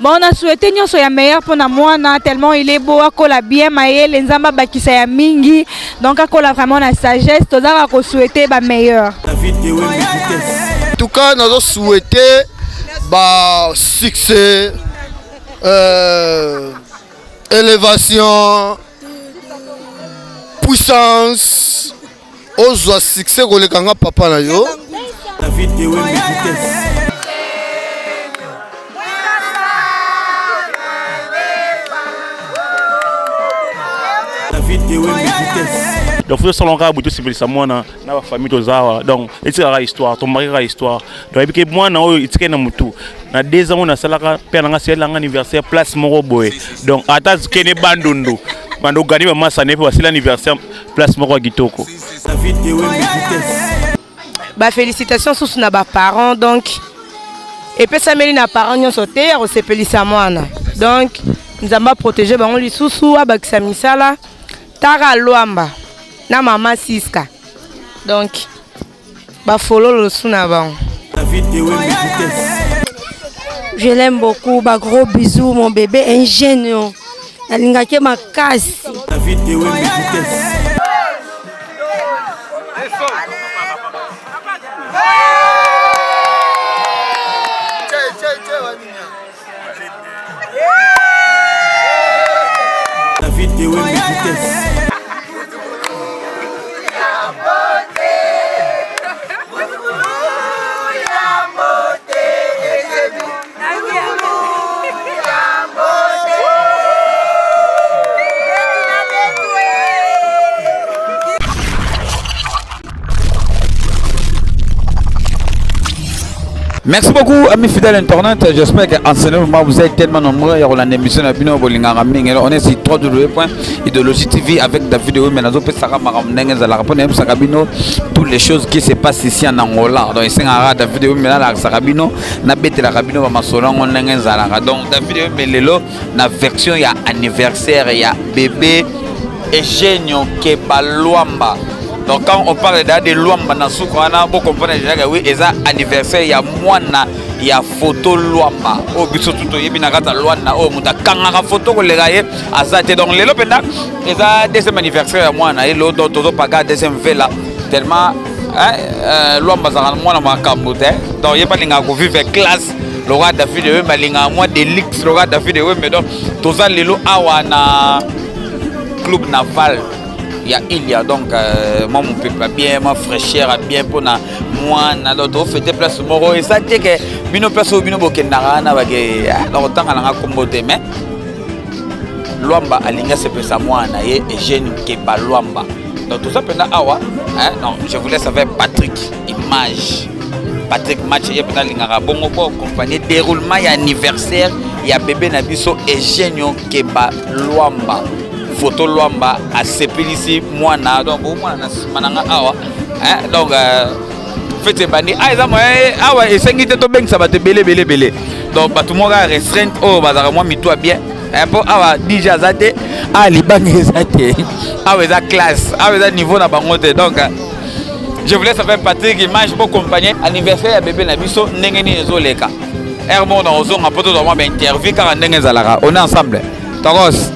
Bon, on a souhaité nous soyons meilleurs pour moi, tellement il est beau, à bien maillé, les zamba bakisa ya mingi, donc à vraiment la sagesse, tout ça va souhaiter ba meilleur. En tout cas, nous avons souhaité succès, élévation, puissance, aux succès que les kanga papa na yo. Donc faut se lancer à bout de ces ça moi na famille tozawa donc c'est la histoire ton mari la histoire donc et puis moi na o itike na mutu na 2 ans on a salaka père na c'est l'anniversaire place moko boy donc attends kene bandundu bando gani mama sané pour c'est l'anniversaire place moko gitoko. Bah félicitations sous na ba parents donc et puis ça meli na parents nyon sauter au sepelisa mwana donc nous avons protégé bango lisusu abakisa misala tara Luamba na maman Siska donc ba follow le suna bango. Je l'aime beaucoup, bah gros bisous mon bébé ingénieux. Alingake makasi. Merci beaucoup, amis fidèles internautes. J'espère qu'en ce moment vous êtes tellement nombreux. Il y a une émission on est sur www.idéologie TV avec David Ewe Menazo toutes les choses qui se passent ici en Angola. Donc, ici, David Ewe Menazo Sarabino, Nabete la Rabino, Masolon, donc David Ewe Melelo, la version, il y a anniversaire, il y a bébé et Genio Kebaluamba. Donc quand on parle de Luamba na Soukwana, vous comprenez déjà que oui, c'est anniversaire, il y a Mwana, il y a photo Luamba. Oh, biso tuto yebi na kata Luanda, oh muta kanga photo ko legaye azate donc lelo penda, c'est deuxième anniversaire ya Mwana et l'autre toto paga deuxième vela tellement Luamba za Mwana makambote. Donc yeba linga ko vivre classe, le roi David Ewe malinga moi delix le roi David Ewe mais donc toza lelo awa na club naval. Il y a donc moi mon peuple bien, ma fraîcheur bien pour moi na d'autres fêter place moro et ça dit que bino place bino bokendara na bagé longtemps na kombote mais Luamba alinga se pesa moi na et jeune qui ba Luamba donc tout ça pendant awa non je vous laisse avec Patrick image Patrick match y a pendant linga bongo pour accompagner déroulement y anniversaire y a bébé na biso et jeune qui ba Luamba photo Luamba à sepelici mwana donc mwana mananga awa donc fete bandi eza moi awa esengi te to bengisa bato belé donc bato moka restreinte oh bazaka moi mitwa bien po awa DJ azate libangi ezate awa eza classe awa eza niveau na bango te donc je vous laisse avec Patrick image pour accompagner anniversaire ya bébé na biso ndenge ni ezoleka hermon na ozonga poto dans moi interview car ndenge ezalaka on est ensemble tokos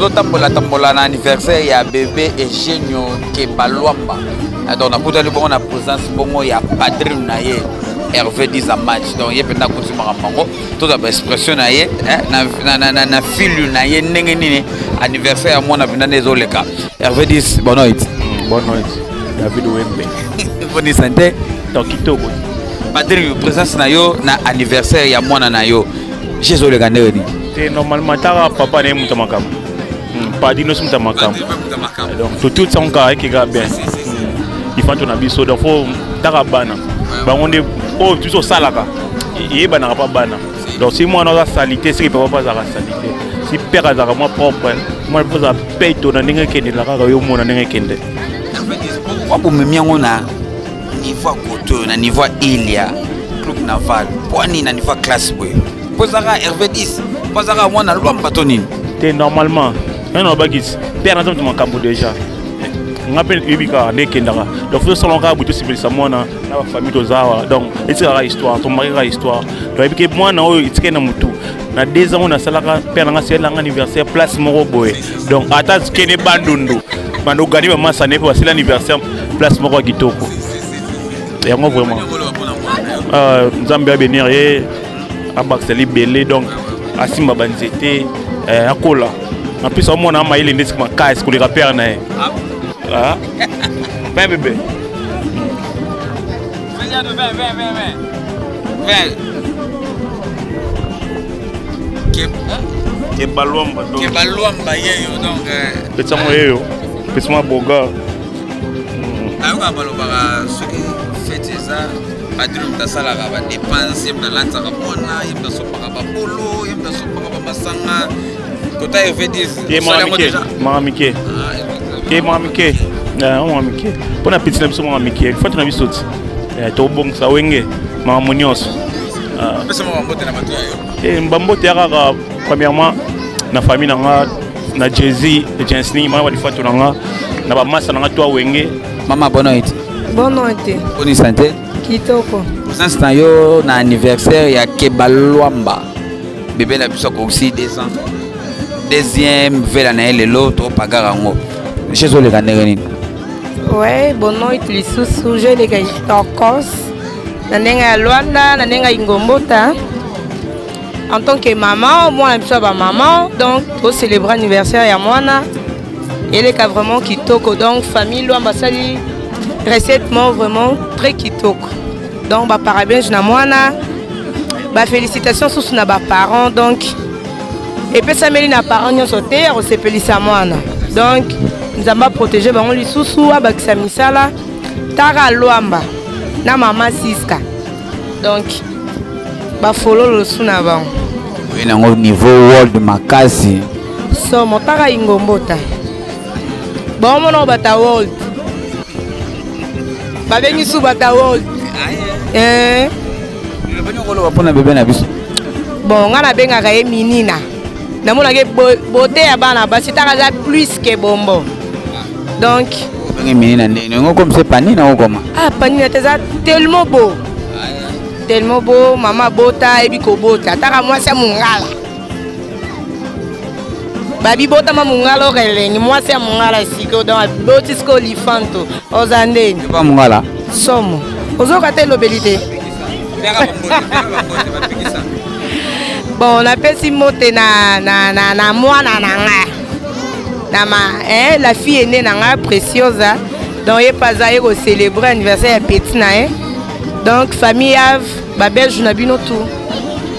tambola na anniversaire ya bébé Eugenio Kebalwamba. Donc nakutali bongo na présence bongo ya padrine na ye Hervé Dizamatch. Donc ye penda kutima kamango toute ba expression na ye na filu na ye ndenge nini anniversaire ya mwana binane ezoleka. Hervé Diz bonne nuit. Bonne nuit. David Wembe. Bonne santé. Donc kitoko. Padrine présence na yo na anniversaire ya mwana na yo. Jésus le gandeni. C'est normalement tara papa ne muta makam. Pas dit nous sommes makam. Donc tout ça on carré qui va bien. Il faut qu'on a biso donc faut tara bana. Ba on est oh tout ça salaka. Il bana pas bana. Donc si moi on a salité c'est papa pas la salité. Si père a moi propre moi pose à payer ton ndenge kende la ka yo mona ndenge kende. Pourquoi pour me miango na niveau côté na niveau Ilia club naval. Pour ni na niveau classe boy. Posera Hervé Diz. Posera moi na lomba tonine. C'est normalement. Non bagis. Père na ton makambo déjà. Ngappel ubika ndekendaka. Donc faut selon ka butu civil sa mwana na famille tozawa. Donc etira histoire, ton mari ka histoire. Donc ebike mwana oyo itikena mutu. Na 2 ans on a salaka père na ngasi langa anniversaire place moko boye. Donc ata kene bandundu. Bando gani ba masa ne pour l'anniversaire place moko kitoko. Et moi vraiment. Nzambe bénir ye abakseli belé donc asimba banzete akola. En plus au monde a il est ma caisse pour les rappeurs na. Ah. Ben bébé. Viens de 20. Kebalwamba donc. Kebalwamba yeyo donc Petit moyo. Petit moi boga. Ayo ka balobaka soki fête ça padrum ta sala ka ba dépenser na lanza ka mona yimba sopaka ba bolo yimba sopaka ba masanga kota Hervé Diz. Mamike. Mamike. Mamike. Pona petit na biso mamike. Faut na biso ti. To bon sa wenge mamunios. Pesa mo mbote na bato yayo. Mbambote yaka premièrement na famille nanga na Jay-Z et Jensny ma ba difa to nanga na ba masa nanga to wenge. Mama bonne nuit. Bonne nuit. Bonne santé. Kitoko. Sasa yo na anniversaire ya Kebalwamba. Bébé la biso ko aussi 2 ans. Deuxième vela na l'autre pagarango. Jésus le gandeni. Ouais, bonne nuit lisusu je les gars tokos. Na nenga Luanda, na nenga Ingombota. En tant que maman, moi je suis maman, donc pour célébrer l'anniversaire ya mwana. Elle est vraiment kitoko, donc famille Luamba sali recette vraiment très kitoko. Donc bah parabéns na mwana. Bah félicitations sous na ba parents donc et puis ça meli na parents nyo sauter on sepelisa mwana. Donc nous avons protégé bango lisusu abakisa misala tara Luamba na mama Siska. Donc ba follow le suna bango. Oui na niveau world makasi. So motaka Ingombota. Bon mon bata world. Ba bengi su bata world. Le bani ko lo pona bébé na biso. Bon ngana benga ka eminina. Na mona ke beauté ya bana basi taka plus que bombo. Donc bengi minina ndeni ngo comme c'est panina ngo koma. Ah panina teza tellement beau. Tellement beau mama bota ebiko bota taka moi c'est mungala. Babi bota ma mungala okeleni moi c'est mungala siko dans botisco lifanto ozande. Pas mungala. Somo. Ozoka te lobelité. Bon, on appelle si moté na mwana nanga. Na ma la fille est née nanga précieuse. Donc il pas à célébrer anniversaire petit na donc famille Ave babel junabino tout.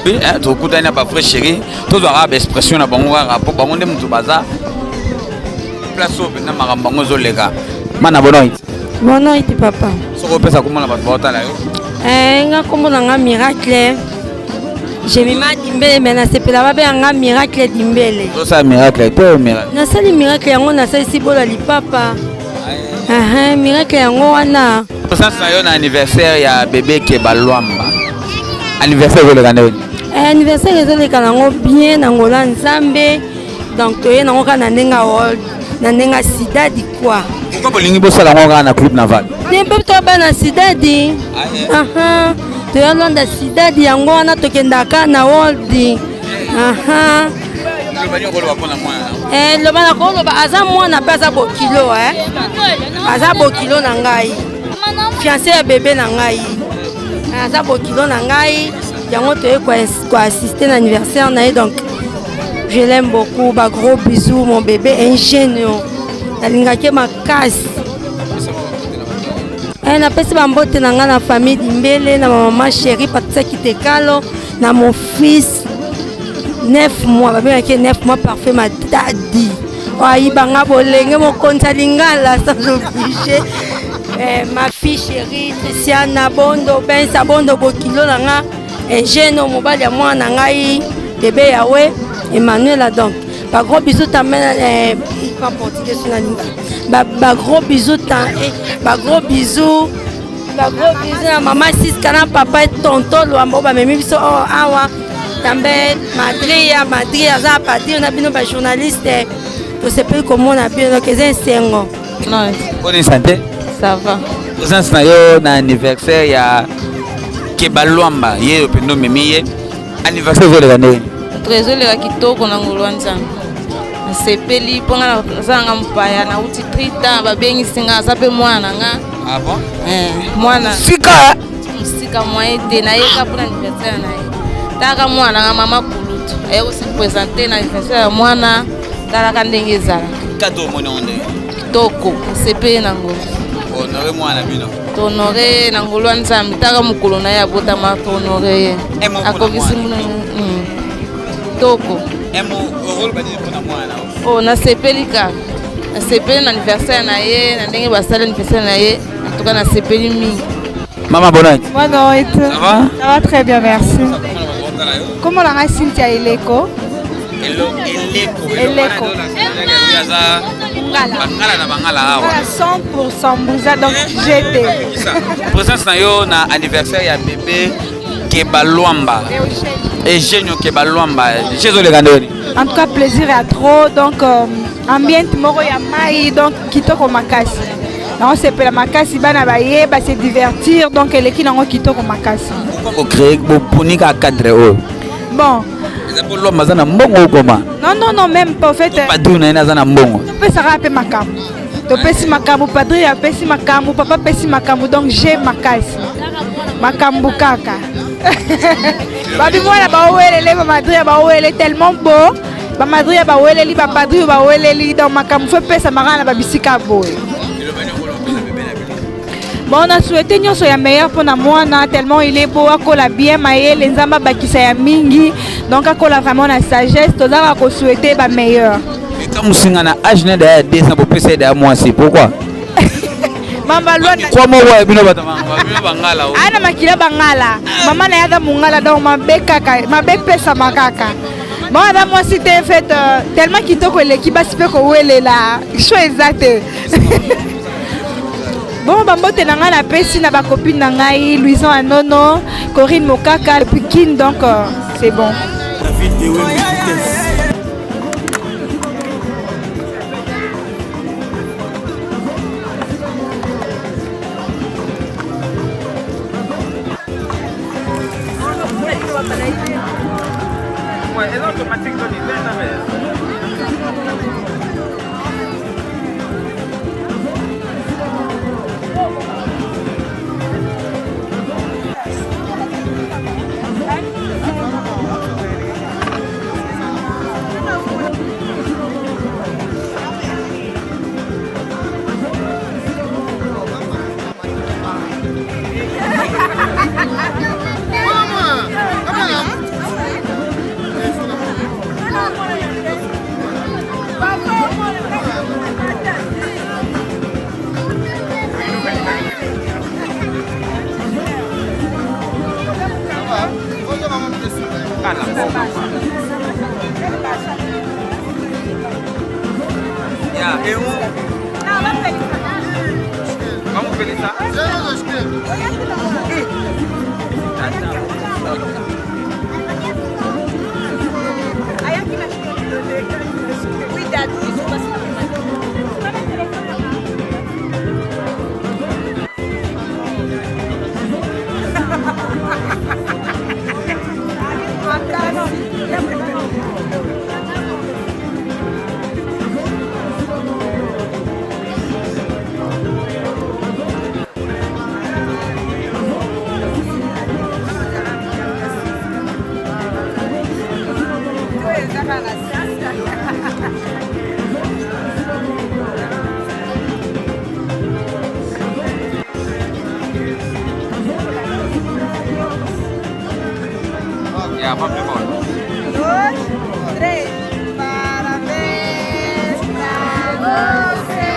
Oui, to kutana ba frère chéri, to doit expression na bango rapport bango ndem to baza. Place au na makambango zo lega. Mana bonoit. Bonoit papa. Soko pesa komona ba bota la yo. Nga komona nga miracle. J'ai mis ma dimbele mais na sepela ba be nga miracle dimbele. To sa miracle to miracle. Na sali miracle yango na sali sibola li papa. Miracle yango wana. Sasa yo na anniversaire ya bébé Kebalwamba. Anniversaire le gandeni. Anniversaire ezoleka nango bien nangola nzambe. Donc toye nango kana nenga world na nenga sida di quoi. Pourquoi bolingi bosala ngo na club naval? N'importe quoi bana sida di. Toya londa sida di yango wana tokendaka na world. loba na koloba aza mwana mpe aza bokilo aza bokilo na ngai fiancé ya bébé na ngai aza bokilo na ngai yango toye koassiste na anniversaire na ye donc je l'aime beaucoup ba gros bisous mon bébé ingénieux nalingaki makasi napesi bambote na ngai na famille dimbele na mama chéri Patricia Kitekalo na mon fils 9 mois babengaki 9 mois parfait madadi ayibanga bolenge mokonzi alingala sans oblige ma fille chérie Tricia Bondo Bensa Bondo bokilo na nga ingénieux mobali ya mwana na ngai bébé yawe Emmanuel donc ba gros bisous tamena pas portugais sur la ligne ba gros bisous ba gros bisous à maman sis kana papa et tonton Luambo ba memi biso awa tambe Madrid aza partir na bino ba journaliste to se peut comment na bino que c'est sengo non bonne santé ça va présence na yo na anniversaire ya Kebalwamba ye pendo memi ye anniversaire zo le gane trésor le kitoko na ngolwanza sepeli ponga zanga mpaya na uti 30 babengisinga azape mwana nga ah bon mwana sika mwaete na yeka pona anniversaire na ye taka mwana nga mama kulutu aye ko se présenter na anniversaire ya mwana talaka ndenge ezala kato mona onde kitoko sepeli na ngolo honore mwana bino tonore na ngolo nzambi taka mukolo na ya bota ma tonore akokisi muna toko emo rôle badi pona mwana na sepeli kaka na sepeli na anniversaire na ye na ndenge basala anniversaire na ye en tout cas na sepeli mingi. Maman Bonnet. Moi non, et toi? Ça va? Ça va très bien, merci. Comment on a Cynthia Eleko? Eleko. Bangala 100% Bouza, donc j'étais. Présence na yo na anniversaire ya bébé Kebalwamba. Eugenio Kebalwamba. Jésus le gandoni. En tout cas, plaisir à trop. Donc, ambiance moro ya mai, donc kitoko makasi. Non, c'est pour la makasi, bana baye, ba se divertir. Donc, elle est qui n'ont kitoko makasi. Pourquoi créer pour ni qu'à cadre bon. Non, même pas. En fait, tu peux s'arrêter makam. Tu peux si makamu, padri, tu peux si makamu, papa peut si makamu. Donc, j'ai makasi. Makambu kaka. Babi moi la ba ouelele ba madri ba ouelele tellement beau. Ba madri ba ouelele ba padri ba ouelele dans makamu fait pesa marana ba bisika boy. Bon, on a souhaité nous soyons meilleurs pour moi, tellement il est beau, akola bien, maïe, les amba bakisa ya mingi, donc akola vraiment la sagesse, tous a souhaité ba meilleur. Mais quand vous signez na âge né de 2 ans pour passer de moi, c'est pourquoi? Mamba lwana. Quoi moi ouais bino bangala. Ana makila bangala. Maman na yada mungala donc mabe pesa makaka. Bon, adam moi si t'es fait tellement kitoko l'équipe ba sipe ko wele la. Cho exact. Bon, bambote na nga na pesi na ba copine na ngai Louison Anono, Corinne Mokaka, Pikine, donc c'est bon. Vamos felizar. Ya, vamos de bola. 2, 3. Parabéns pra você.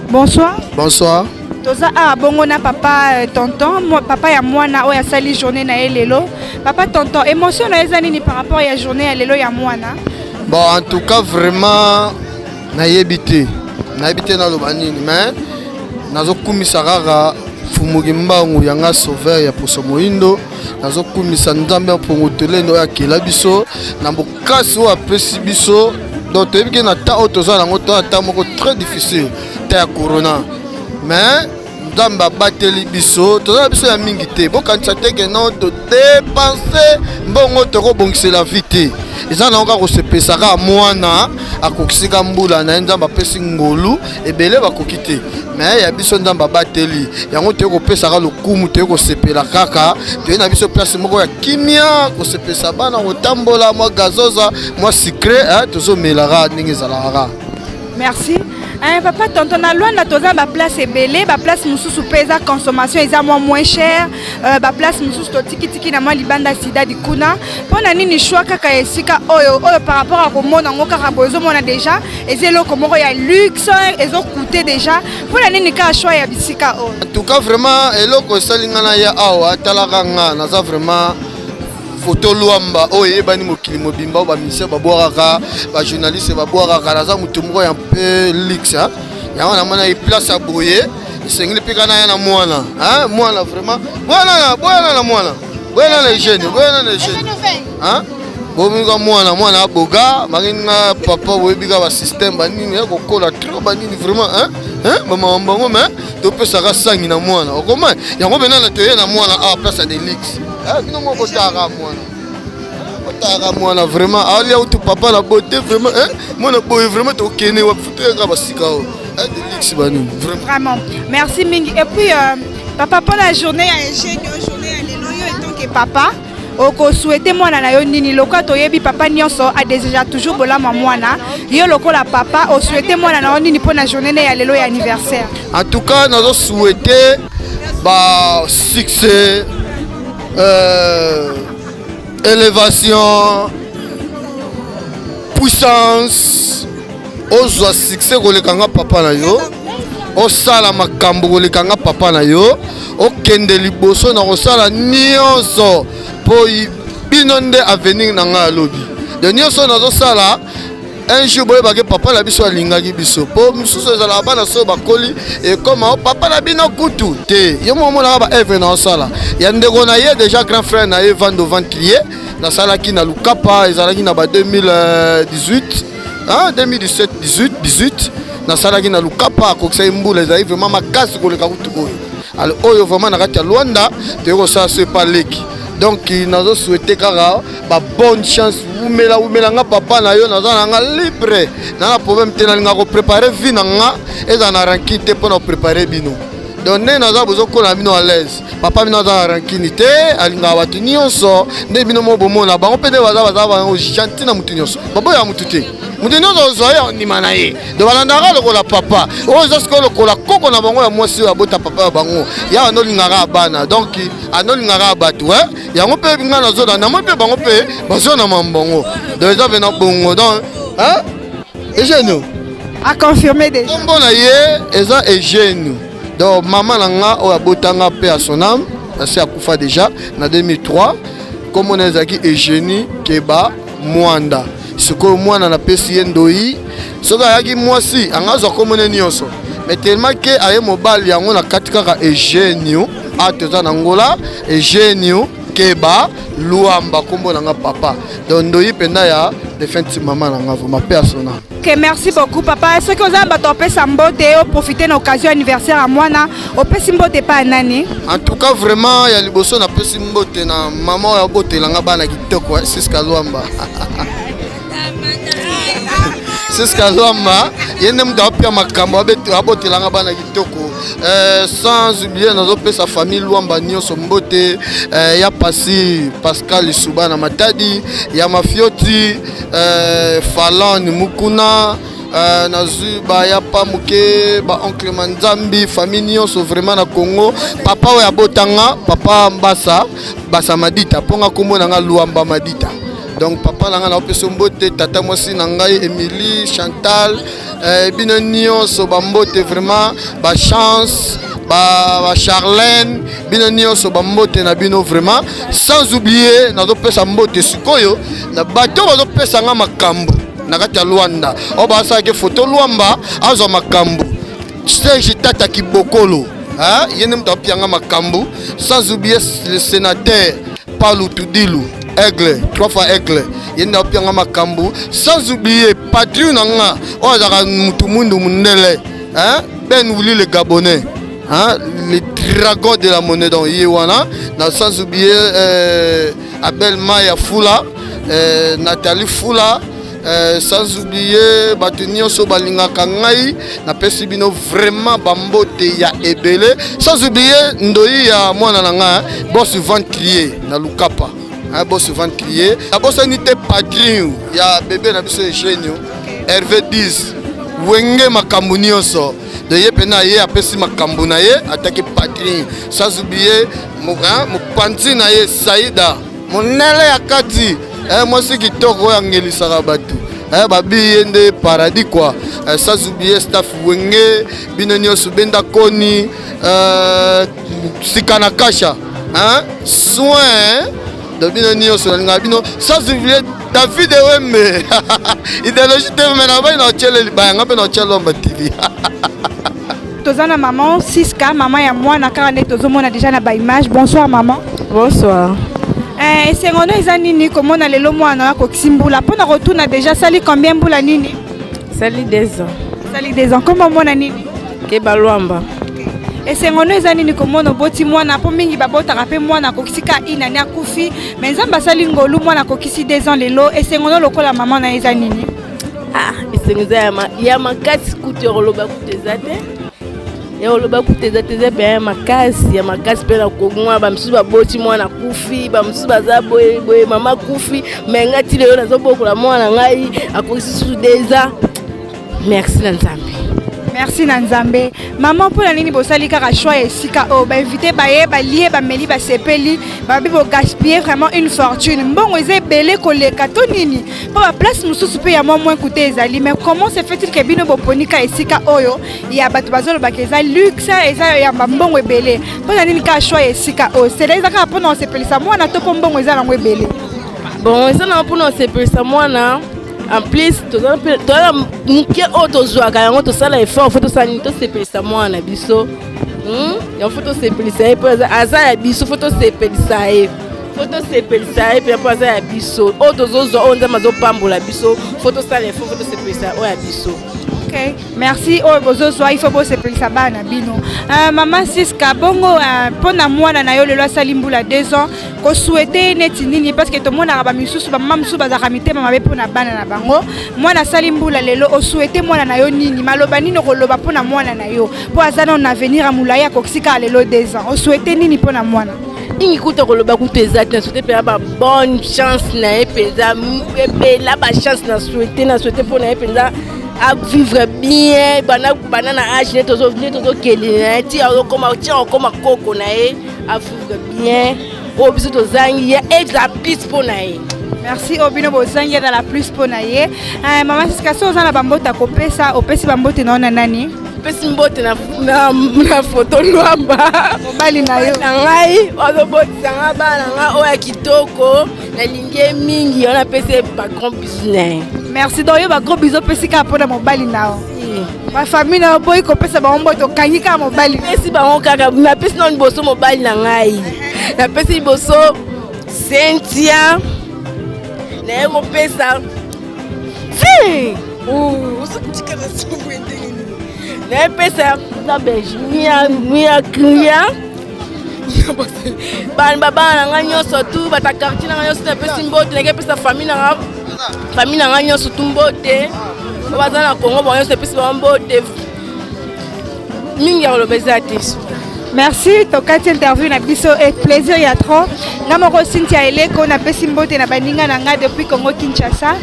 Bonsoir. Bonsoir. Toza bongo na papa tonton, papa ya mwana oya sali journée na lelo. Papa tonton, émotion na ezani ni par rapport ya journée ya lelo ya mwana. Bon, en tout cas vraiment na yebité na lobanini mais nazo kumisa rara fumugi mbangu yanga sauveur ya poso moindo nazo kumisa nzambe pongo telendo ya kela biso na bokasi o apesi biso donc tebike na ta otoza nango to ata moko très difficile ta ya corona mais nzamba bateli biso toza biso ya mingi te bokanisa te ke non to dépenser mbongo toko bongisela vite eza na oka kosepesaka mwana akokisika mbula na nzamba apesi ngolu ebele bakoki te mais ya biso nzamba bateli yango te kopesaka lokumu te kosepela kaka te na biso place moko ya kimia kosepesa bana kotambola mwa gazoza mwa secret tozomelaka ndenge ezalaka. Merci. Papa, tonton, na Luanda, toza ba place ebele, ba place mususu pesa consommation eza moins cher, ba place mususu to tiki na mwa libanda sida di kuna. Pona nini choix kaka esika oyo par rapport à komona ngo kaka bozo mona déjà, ezelo komoko ya luxe, ezo coûter déjà. Pona nini ka choix ya bisika oyo. En tout cas vraiment eloko salingana ya awa talaka nga naza vraiment photo Luamba oye bani mokili mobimba ba ministère ba boaraka ba journaliste ba boaraka naza mutu moko ya peu luxe hein ya wana mona place à boyer sengeli pika na ya na mwana hein mwana vraiment mwana na mwana na jeune hein bominga mwana aboga makinga papa webika ba système banini ya kokola trop banini vraiment hein mama mbongo mais to pesa ka sangi na mwana okoma yango bena na toye na mwana a place de luxe bino mo kotaka mwana vraiment ali auto papa la beauté vraiment mwana boy vraiment to kene wa futenga basika o de luxe banini vraiment merci mingi et puis papa pour la journée à ingénieur journée à lelo yo en tant que papa oko souhaiter mwana na yo nini loka toyebi papa nyonso a déjà toujours bolama mwana yo lokola papa o souhaiter mwana na yo nini pour la journée ya lelo ya anniversaire. En tout cas nazo souhaiter ba succès élévation puissance ozwa succès kolekanga papa na yo osala makambo kolekanga papa na yo okende liboso na kosala nyonso po bino nde avenir na nga alobi de nyonso nazosala un jour boyebake papa na biso alingaki biso po mosusu ezala bana so bakoli ekoma papa na bino kutu te yo momonaka ba evre na osala ya ndeko na ye déjà grand frère na ye vando ventrier nasalaki na lukapa ezalaki na ba 2018 2017 18 nasalaki na lukapa akokisa mbula ezali vraiment makasi koleka kutu oyo alors oyo vraiment na kati ya Luanda tokosala so epa leki donc nazo souhaiter kaka ba bonne chance umela nga papa na yo naza nga libre na problème te na linga ko préparer vie na nga eza na ranki te pour na préparer bino donc ne naza bozo kola bino à l'aise papa bino naza rankini te alinga watu nyonso nde bino mo bomona bango pede baza ba gentil na mutu nyonso babo ya mutu te mutu nyonso zoya ni manaye de balandaka lokola papa oza sko lokola koko na bango ya mwasi ya bota papa ya bango ya anolingaka bana donc anolingaka batu yango pe binga na zona na mo pe bango pe bazona mambongo donc eza vena bongo donc hein Eugène a confirmé déjà kombo na ye eza Eugène donc maman nanga o abotanga pe à son âme assez akufa déjà na 2003 comme on ezaki Eugénie Keba Mwanda siko mwana na pesi ndoi soka yaki mwasi angazo komone nyonso mais tellement que aye mobile yango na katikaka Eugène ateza na ngola Eugène Keba Luamba kombo nanga papa donc ndoi penda ya defense maman nanga ma persona. Ok, merci beaucoup papa. Est-ce que vous avez battu Sambote et profiter de l'occasion anniversaire à moi na au Pessimbote pas nani? En tout cas vraiment ya liboso na Pessimbote na maman ya bote langa bana kitoko Siska Luamba. Siska Luamba yende mda pia makambo abote langa bana kitoko sans oublier notre sa famille Luamba nyonso mbote ya pasi Pascal Subana Matadi ya Mafioti Falan Mukuna Nazuba ya Pamuke ba oncle Manzambi famille nyonso vraiment na Congo papa ya botanga papa Mbasa Madita ponga kombo na nga Luamba Madita donc papa nanga na opeso mbote tata mwasi na ngai Émilie Chantal bino nyonso ba mbote vraiment ba chance ba Charlène bino nyonso ba mbote na bino vraiment sans oublier na pesa mbote sikoyo na bato bazo pesa nga makambo na kati ya Luanda o ba sa ke photo Luamba azo makambo Serge Tata Kibokolo yene mta pianga makambo sans oublier le sénateur Paulou Tudilu Aigle, 3 fois Aigle, il y a un makambu, sans oublier Patriou Nanga, on a Mutumundo Mundele, Ben Ouli le Gabonais, les dragons de la monnaie dans Yewana, sans oublier Abel Maya Fula, Nathalie Fula, sans oublier Batunio Sobalinga Kangai, na Pesibino vraiment Bambote ya Ebele, sans oublier Ndoi ya Mwananga, boss ventrier, na Lukapa. Un boss ventrier. La bosse unité patron. Il y a bébé na biso Eugène. Hervé 10. wenge makambo nyonso de ye pena ye apesi makambo na ye ataki patrie sans oublier mopanzi na ye Saïda monele ya kati mwasi kitoko oyo angelisaka bato babi ye nde paradis quoi sans oublier staff wenge bino nyonso benda koni sikana kasha soin de bino nyonso nalinga bino sans oublier David Wembe idéologie te mena ba na chele libaya mpe na chele lomba TV tozana maman Siska maman ya mwana kaka nde tozomona déjà na ba image. Bonsoir maman. Bonsoir. Sengono eza nini komona lelo mwana akokisi mbula mpona kotuna déjà sali combien mbula nini? Sali 2 ans. Sali 2 ans. Comment mona nini? Keba Luamba. Esengono eza nini komona boti mwana po mingi babotaka pe mwana akokisi ka inani akufi mais nzambe asali ngolu mwana akokisi 2 ans lelo. Esengono lokola maman na eza nini? Esengoza ya makasi kutu yoloba kuteza te. Ya oloba kuteza teza pe ya makasi pe na kongwa ba msuba boti mwana kufi ba msuba za boye mama kufi menga ti lelo nazobokola mwana ngai akokisi su 2 ans. Merci na Nzambe. Merci na Nzambe. Maman pour la nini bosali kaka choix esika o ba invité ba ye ba lié ba meli ba sepeli ba bibo gaspiller vraiment une fortune. Mbongo eze belé koleka to nini. Pour ba place mususu pe ya moins coûter ezali mais comment se fait-il que bino boponika esika oyo ya bato bazolo ba keza luxe eza ya mbongo ebele. Pour la nini ka choix esika o c'est là ka pona sepelisa mwana to mbongo eza na ngo ebele. Bon, eza na pona sepelisa mwana. En plus, tu as auto joie quand tu as l'effort, faut ça ni to sepelisa mwana biso. Il faut to sepelisa pour aza ya biso, faut to sepelisa e. Faut to sepelisa e pour aza ya biso. Auto zo onza mazo pambola biso, faut to ça l'effort, faut to sepelisa o ya biso. Ok, merci. Oh, bozo soit il faut bosser pour ça bana bino. Maman Siska bongo pona mwana na yo lelo asali mbula 2 ans. Ko souhaiter neti nini parce que to mona ba misusu ba mama misusu bazaka mitema mabe pona bana na bango. Mwana asali mbula lelo o souhaiter mwana na yo nini maloba nini koloba pona mwana na yo. Po azana na avenir a mulaya ko kisika lelo 2 ans. O souhaiter nini pona mwana? Ingi kuta koloba kuteza te souhaiter pe ba bonne chance na epeza pe la ba chance na souhaiter pona epeza à vivre bien banana âge ne tozo kelina ti comme koko na e à vivre bien au biso tozangi ya et la plus pour na e. Merci obino bozangi dans la plus pour na ye. Maman Siska so za na bambota kopesa opesi bambote na ona nani? Pesi mbote na photo Luamba mobali na yo na ngai ozobotisa nga bana nga oya kitoko na linge mingi ona pesi ba grand business. Merci donc yo ba gros bisous pesika pona mobali nao. Ma famille na boy ko pesa ba mboto kanyika mobali. Pesi ba kaka na pesi na boso mobali na ngai. Na pesi boso Cynthia. Na yo pesa. Si. Usikitika na simu endeni. Na pesa na beji mia cria. Ban baba na nga nyonso tu bata quartier na nga nyonso na pesi mbote na pesa famille na nga nyonso tu mbote baza na Congo ba nyonso pesi ba mbote mingi ya lobeza te. Merci tokati interview na biso et plaisir ya trop ngamoko Cynthia Eleko na pesi mbote na baninga na nga depuis Congo Kinshasa.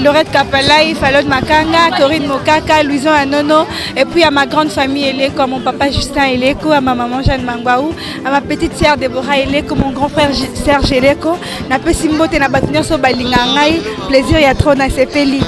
Laurette Kapalai, Falod Makanga, Corinne Mokaka, Louison Anono et puis à ma grande famille Eleko, à mon papa Justin Eleko, à ma maman Jeanne Mangwaou, à ma petite sœur Deborah Eleko, mon grand frère Serge Eleko na pesi mbote na batunyo so balinga ngai plaisir ya trop na sepeli.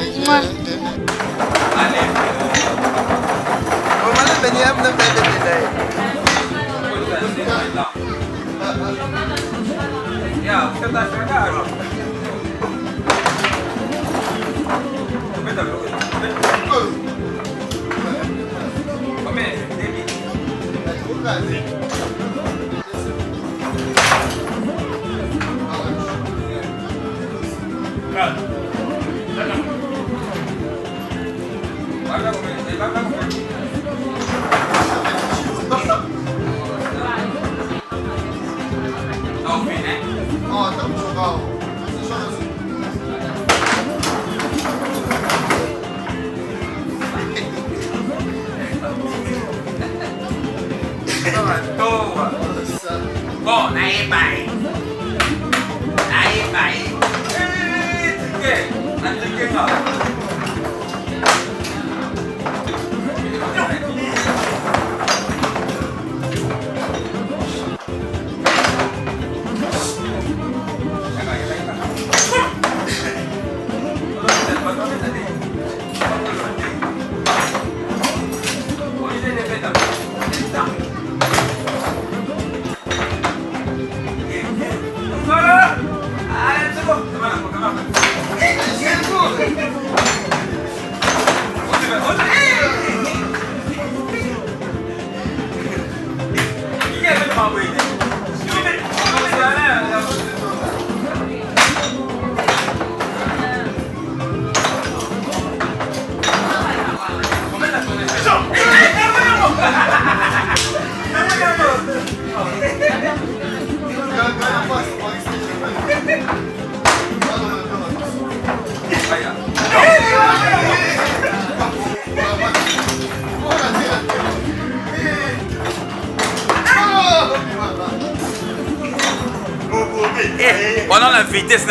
Pendant la vitesse,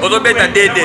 on a bête à DD.